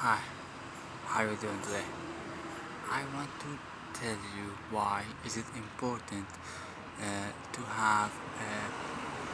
Hi, how are you doing today? I want to tell you why is it important to have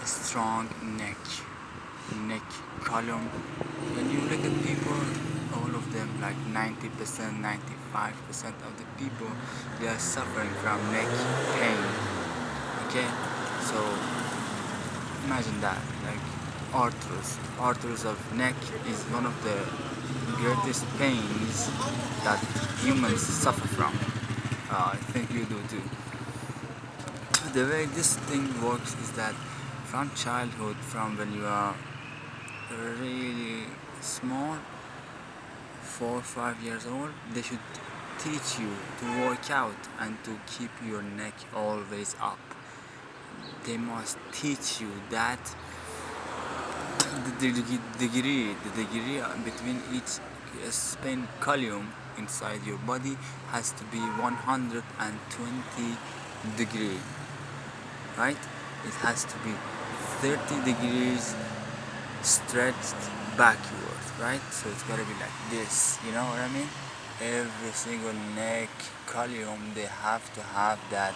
a strong neck column. When you look at people, all of them, like 90%, 95% of the people, they are suffering from neck pain. Okay, so imagine that, like arthritis of neck is one of the greatest pains that humans suffer from. I think you do too. The way this thing works is that from childhood, from when you are really small, 4 or 5 years old, they should teach you to work out and to keep your neck always up. They must teach you that the degree between each spin column inside your body has to be 120 degree, right? It has to be 30 degrees stretched backwards, right? So it's gotta be like this, you know what I mean? Every single neck column, they have to have that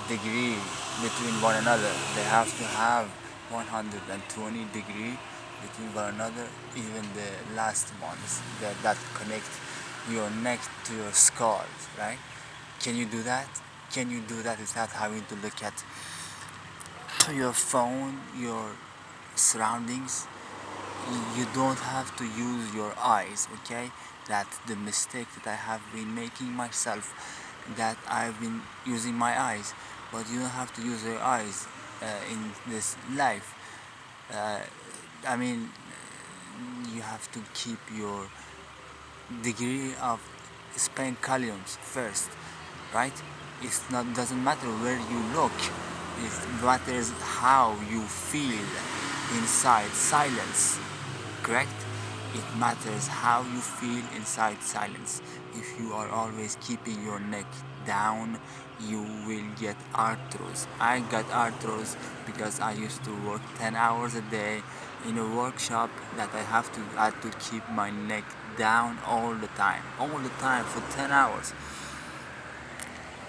degree between one another. They have to have 120 degree between one another, even the last ones that connect your neck to your skull, right? Can you do that? Can you do that without having to look at your phone, your surroundings? You don't have to use your eyes, okay? That's the mistake that I have been making myself, that I've been using my eyes. But you don't have to use your eyes in this life. uh, I mean, you have to keep your degree of spin columns first, right? It's not doesn't matter where you look. It matters how you feel inside silence. Correct? It matters how you feel inside silence. If you are always keeping your neck down, you will get arthros. I got arthros because I used to work 10 hours a day in a workshop that I had to keep my neck down all the time for 10 hours.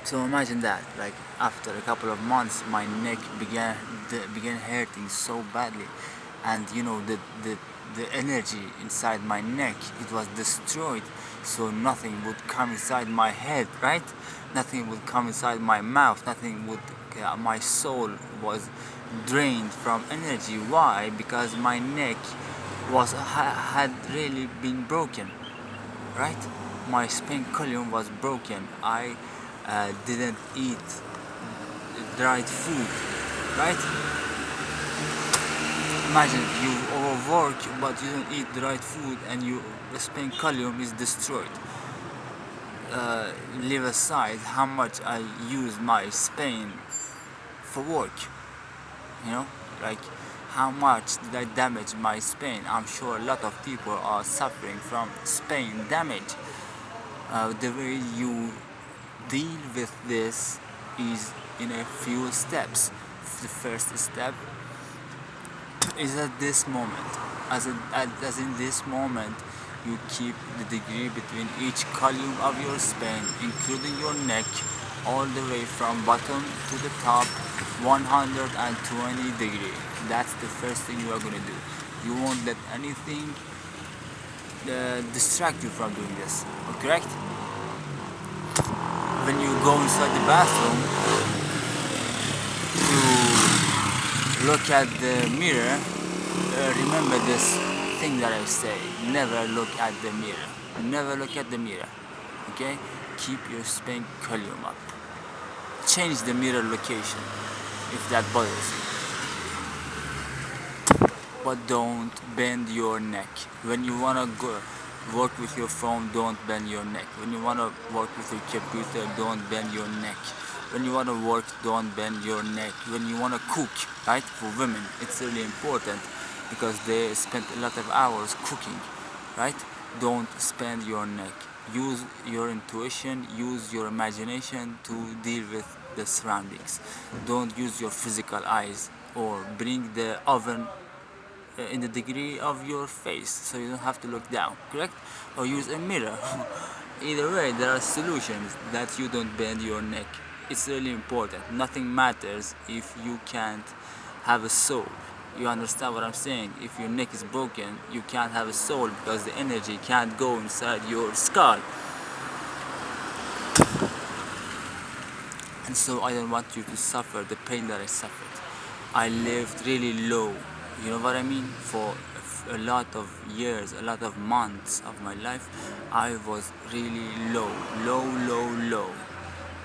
So imagine that, like after a couple of months, my neck began hurting so badly, and the energy inside my neck, it was destroyed. So nothing would come inside my head, right? Nothing would come inside my mouth. Nothing would. My soul was drained from energy. Why? Because my neck had really been broken, right? My spine column was broken. I didn't eat dried food, right? Imagine you overwork but you don't eat the right food and your spine column is destroyed. Leave aside how much I use my spine for work, you know, like how much did I damage my spine? I'm sure a lot of people are suffering from spine damage. The way you deal with this is in a few steps. The first step is at this moment. As in this moment, you keep the degree between each column of your spine, including your neck, all the way from bottom to the top, 120 degree. That's the first thing you are going to do. You won't let anything distract you from doing this. Correct? When you go inside the bathroom to look at the mirror, remember this thing that I say: never look at the mirror. Never look at the mirror. Okay? Keep your spine column up. Change the mirror location if that bothers you. But don't bend your neck. When you wanna go work with your phone, don't bend your neck. When you wanna work with your computer, don't bend your neck. When you wanna work, don't bend your neck. When you wanna cook, right? For women, it's really important because they spend a lot of hours cooking, right? Don't spend your neck. Use your intuition, use your imagination to deal with the surroundings. Don't use your physical eyes, or bring the oven in the degree of your face, so you don't have to look down, correct? Or use a mirror. Either way, there are solutions that you don't bend your neck. It's really important. Nothing matters if you can't have a soul. You understand what I'm saying? If your neck is broken, you can't have a soul because the energy can't go inside your skull. And so I don't want you to suffer the pain that I suffered. I lived really low, you know what I mean? For a lot of years, a lot of months of my life, I was really low, low,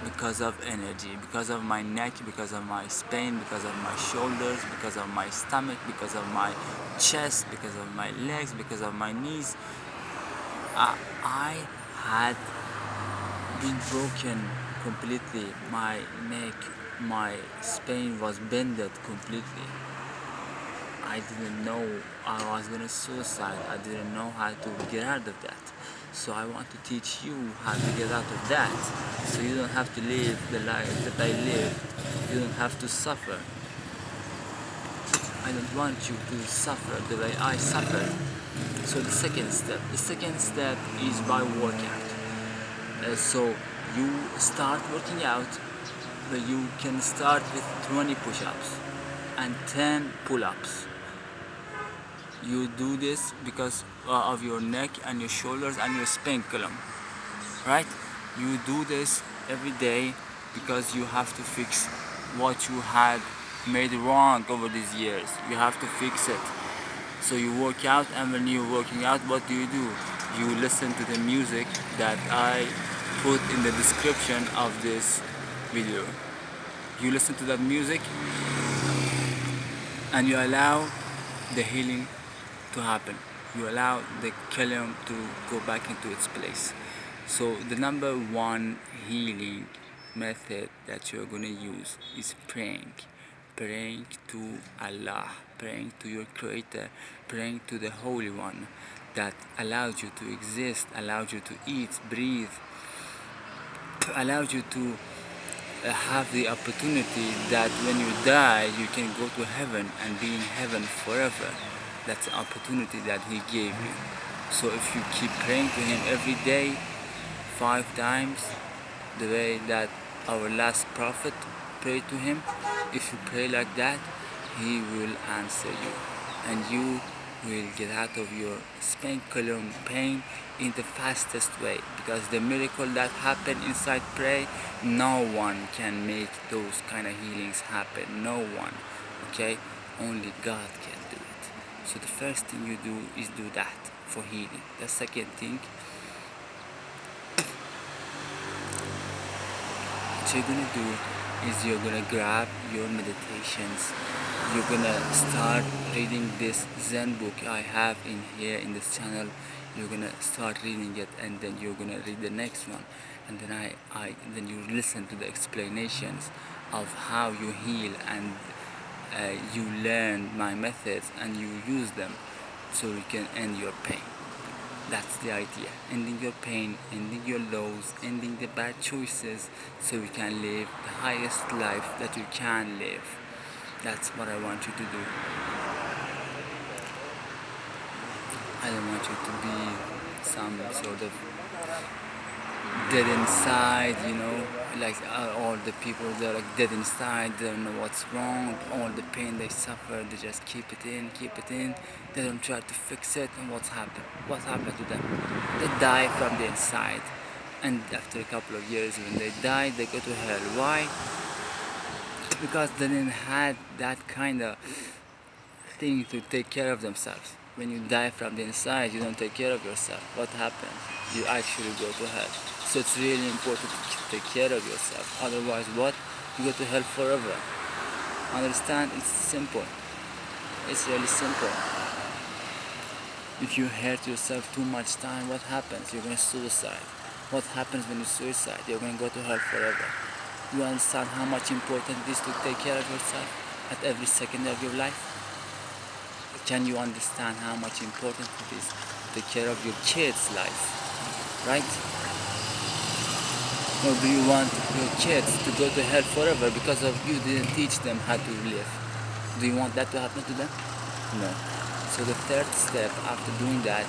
because of energy, because of my neck, because of my spine, because of my shoulders, because of my stomach, because of my chest, because of my legs, because of my knees. I had been broken completely. My neck, my spine was bended completely. I didn't know I was gonna suicide. I didn't know how to get out of that. So I want to teach you how to get out of that. So you don't have to live the life that I lived. You don't have to suffer. I don't want you to suffer the way I suffered. So the second step is by workout. So you start working out, but you can start with 20 push-ups and 10 pull-ups. You do this because of your neck and your shoulders and your spine column, right? You do this every day because you have to fix what you had made wrong over these years. You have to fix it. So you work out, and when you're working out, what do? You listen to the music that I put in the description of this video. You listen to that music and you allow the healing to happen. You allow the kalium to go back into its place. So the number one healing method that you're going to use is praying to Allah, praying to your creator, praying to the Holy One that allowed you to exist, allowed you to eat, breathe, allowed you to have the opportunity that when you die you can go to heaven and be in heaven forever. That's the opportunity that he gave you. So if you keep praying to him every day 5 times, the way that our last prophet prayed to him, if you pray like that, he will answer you and you will get out of your column pain in the fastest way, because the miracle that happened inside prayer, no one can make those kind of healings happen. No one. Okay, only God can do it. So the first thing you do is do that for healing. The second thing, what you're gonna do is you're gonna grab your meditations. You're gonna start reading this Zen book I have in here in this channel. You're gonna start reading it, and then you're gonna read the next one, and then then you listen to the explanations of how you heal, and you learn my methods and you use them so you can end your pain. That's the idea. Ending your pain, ending your lows, ending the bad choices, so you can live the highest life that you can live. That's what I want you to do. I don't want you to be some sort of dead inside, like all the people, they're like dead inside, they don't know what's wrong, all the pain they suffer, they just keep it in, they don't try to fix it, and what happened to them? They die from the inside, and after a couple of years when they die, they go to hell. Why? Because they didn't have that kind of thing to take care of themselves. When you die from the inside, you don't take care of yourself. What happens? You actually go to hell. So it's really important to take care of yourself. Otherwise, what? You go to hell forever. Understand? It's simple. It's really simple. If you hurt yourself too much time, what happens? You're going to suicide. What happens when you suicide? You're going to go to hell forever. You understand how much important it is to take care of yourself at every second of your life? Can you understand how much important it is to take care of your kids' life, right? Or do you want your kids to go to hell forever because of you didn't teach them how to live? Do you want that to happen to them? No. So the third step after doing that,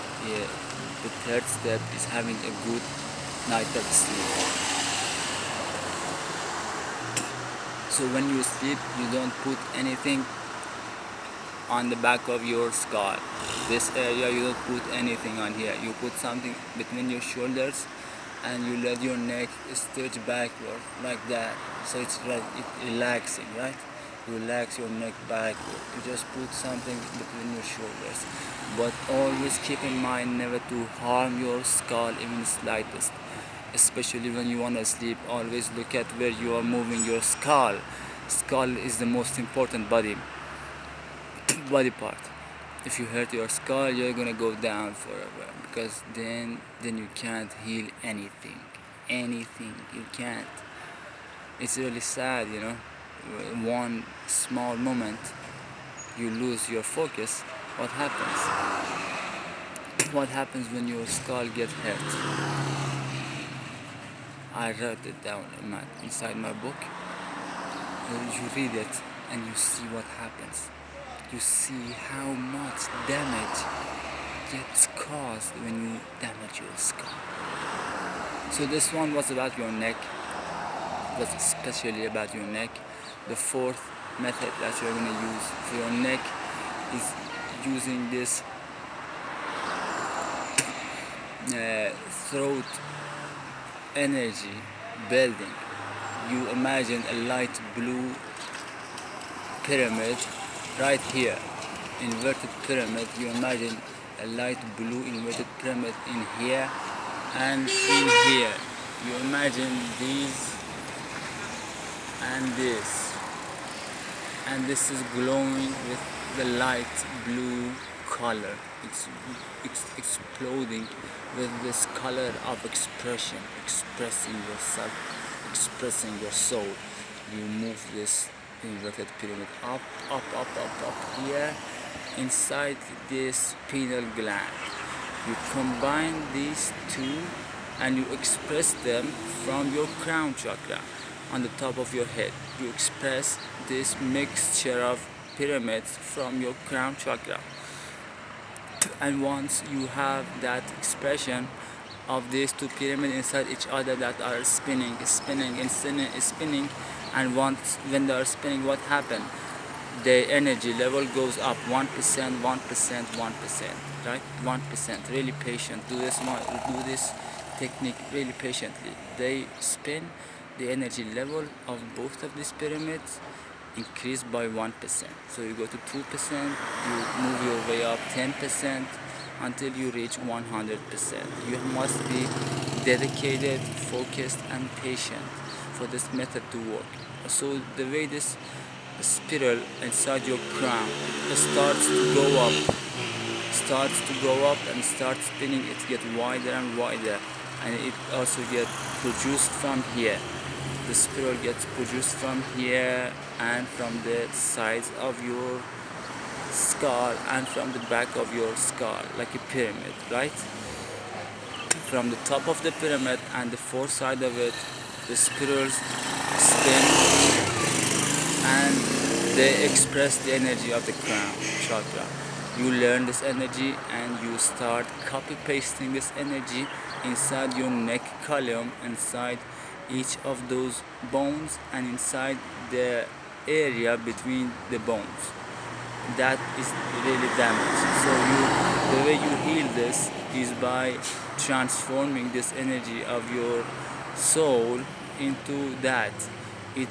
the third step is having a good night of sleep. So when you sleep, you don't put anything on the back of your skull. This area, you don't put anything on here. You put something between your shoulders, and you let your neck stretch backward like that. So it's like relaxing, right? You relax your neck backward. You just put something between your shoulders. But always keep in mind never to harm your skull even slightest. Especially when you want to sleep, always look at where you are moving your skull. Skull is the most important body part. If you hurt your skull, you're gonna go down forever, because then you can't heal anything. You can't. It's really sad, you know. One small moment you lose your focus. What happens? What happens when your skull gets hurt? I wrote it down inside my book. You read it and you see what happens. You see how much damage gets caused when you damage your skull. So this one was about your neck. It was especially about your neck. The fourth method that you're going to use for your neck is using this throat energy building. You imagine a light blue pyramid right here, inverted pyramid. You imagine a light blue inverted pyramid in here and in here. You imagine these and this is glowing with the light blue color. It's exploding with this color of expression, expressing yourself, expressing your soul. You move this inverted pyramid up here inside this pineal gland. You combine these two and you express them from your crown chakra on the top of your head. You express this mixture of pyramids from your crown chakra. And once you have that expression of these two pyramids inside each other that are spinning, and once when they are spinning, what happens? The energy level goes up 1%, 1%, right? 1%. Really patient. Do this technique really patiently. They spin, the energy level of both of these pyramids increase by 1%. So you go to 2%, you move your way up 10% until you reach 100%. You must be dedicated, focused, and patient for this method to work. So the way this spiral inside your crown starts to go up and starts spinning, it gets wider and wider, and it also gets produced from here. The spiral gets produced from here and from the sides of your skull and from the back of your skull, like a pyramid, right? From the top of the pyramid and the four sides of it, the spirals spin and they express the energy of the crown chakra. You learn this energy and you start copy pasting this energy inside your neck column, inside each of those bones, and inside the area between the bones that is really damaged. So the way you heal this is by transforming this energy of your soul into that.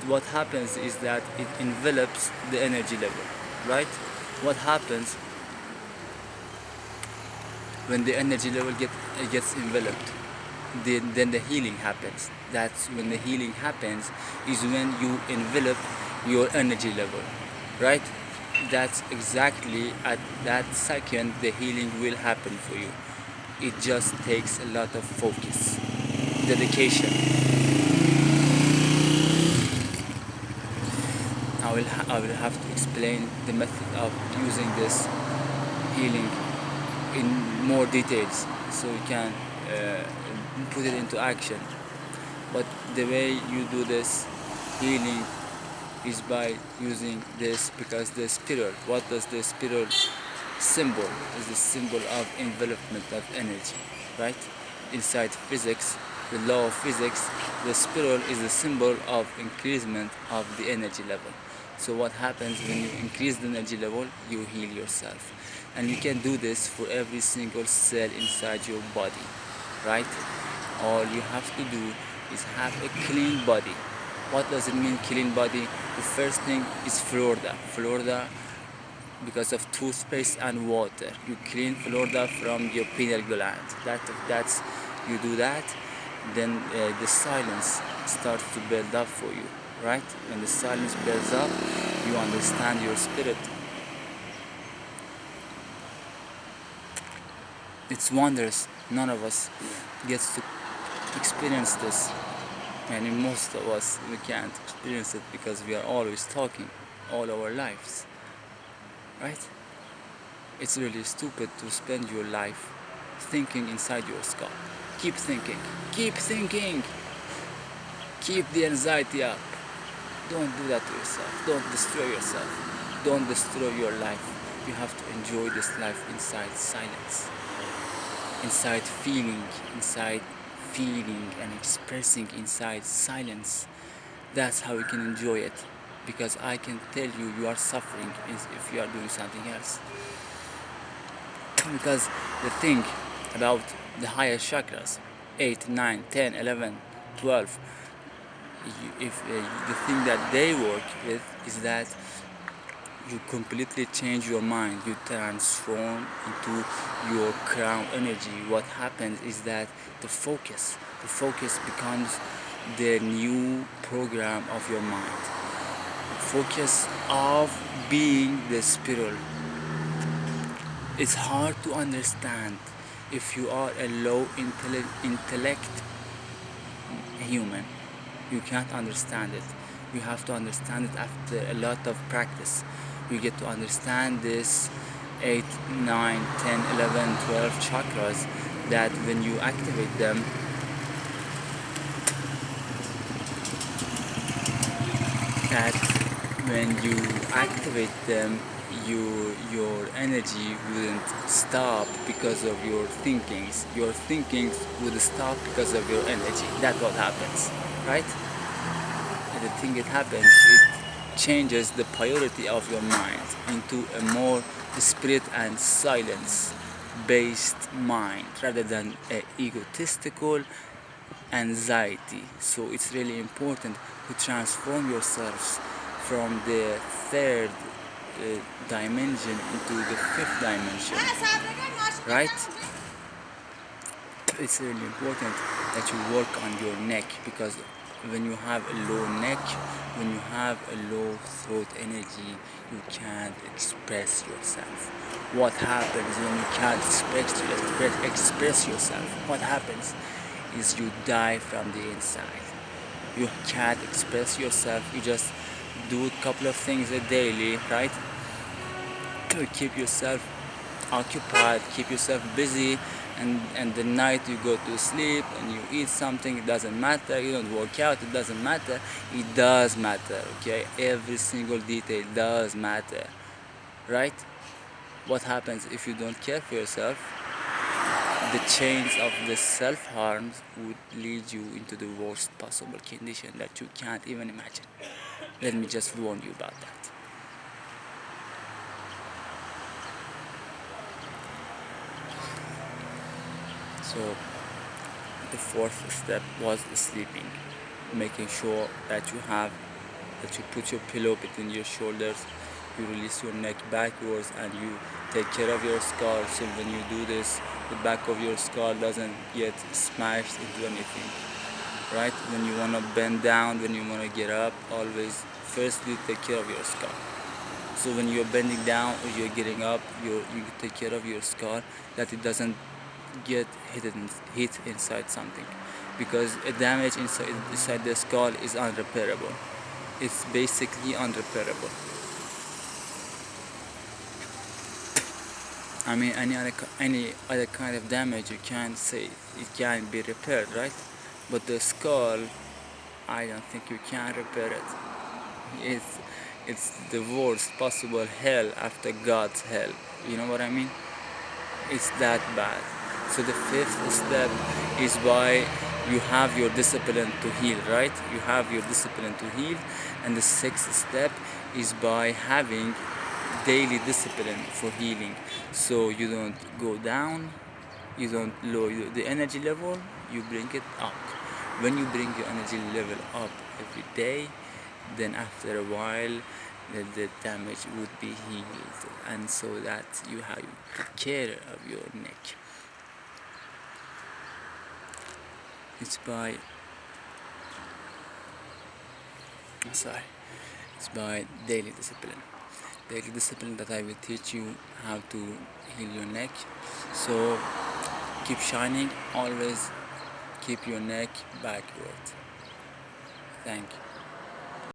What happens is that it envelops the energy level, right? What happens when the energy level gets enveloped? Then the healing happens. That's when the healing happens, is when you envelop your energy level, right? That's exactly at that second the healing will happen for you. It just takes a lot of focus, dedication. I will have to explain the method of using this healing in more details so you can put it into action. But the way you do this healing is by using this, because the spiral, what does the spiral symbol is the symbol of envelopment of energy, right? Inside physics, the law of physics, the spiral is the symbol of increasement of the energy level. So what happens when you increase the energy level? You heal yourself. And you can do this for every single cell inside your body, right? All you have to do is have a clean body. What does it mean, clean body? The first thing is Florida. Florida, because of toothpaste and water. You clean Florida from your pineal gland. That's you do that, then the silence starts to build up for you, right? When the silence builds up, you understand your spirit. It's wondrous. None of us gets to experience this, and in most of us we can't experience it because we are always talking all our lives, right? It's really stupid to spend your life thinking inside your skull. Keep thinking, keep thinking, keep the anxiety up. Don't do that to yourself. Don't destroy yourself. Don't destroy your life. You have to enjoy this life inside silence, inside feeling and expressing inside silence. That's how you can enjoy it. Because I can tell you, you are suffering if you are doing something else. Because the thing about the higher chakras, 8, 9, 10, 11, 12, if the thing that they work with is that you completely change your mind, you transform into your crown energy. What happens is that the focus becomes the new program of your mind, focus of being the spiral. It's hard to understand if you are a low intellect human. You can't understand it. You have to understand it after a lot of practice. You get to understand this 8, 9, 10, 11, 12 chakras, that when you activate them, that when you activate them, your energy wouldn't stop because of your thinkings. Your thinkings would stop because of your energy. That's what happens, right? And the thing that happens, it changes the priority of your mind into a more spirit and silence based mind rather than a egotistical anxiety. So it's really important to transform yourselves from the third dimension into the fifth dimension, right? It's really important that you work on your neck, because when you have a low neck, when you have a low throat energy, you can't express yourself. What happens when you can't express yourself? What happens is you die from the inside. You can't express yourself. You just do a couple of things a daily, right? To keep yourself occupied, keep yourself busy, and the night you go to sleep and you eat something, it doesn't matter. You don't work out, it doesn't matter. It does matter, okay? Every single detail does matter, right? What happens if you don't care for yourself? The chains of the self-harm would lead you into the worst possible condition that you can't even imagine. Let me just warn you about that. So the fourth step was sleeping, making sure that you put your pillow between your shoulders, you release your neck backwards, and you take care of your skull. So when you do this, the back of your skull doesn't get smashed into anything, right? When you want to bend down, when you want to get up, always firstly take care of your skull. So when you're bending down or you're getting up, you take care of your skull, that it doesn't get hit inside something, because a damage inside the skull is unrepairable. It's basically unrepairable. I mean, any other kind of damage, you can't say it can be repaired, right? But the skull, I don't think you can repair it. It's the worst possible hell after God's hell. You know what I mean? It's that bad. So the fifth step is by you have your discipline to heal, right? You have your discipline to heal. And the sixth step is by having daily discipline for healing. So you don't go down, you don't lower the energy level, you bring it up. When you bring your energy level up every day, then after a while the damage would be healed, and so that you have to take care of your neck. It's by sorry it's by daily discipline that I will teach you how to heal your neck. So keep shining, always keep your neck backward. Thank you.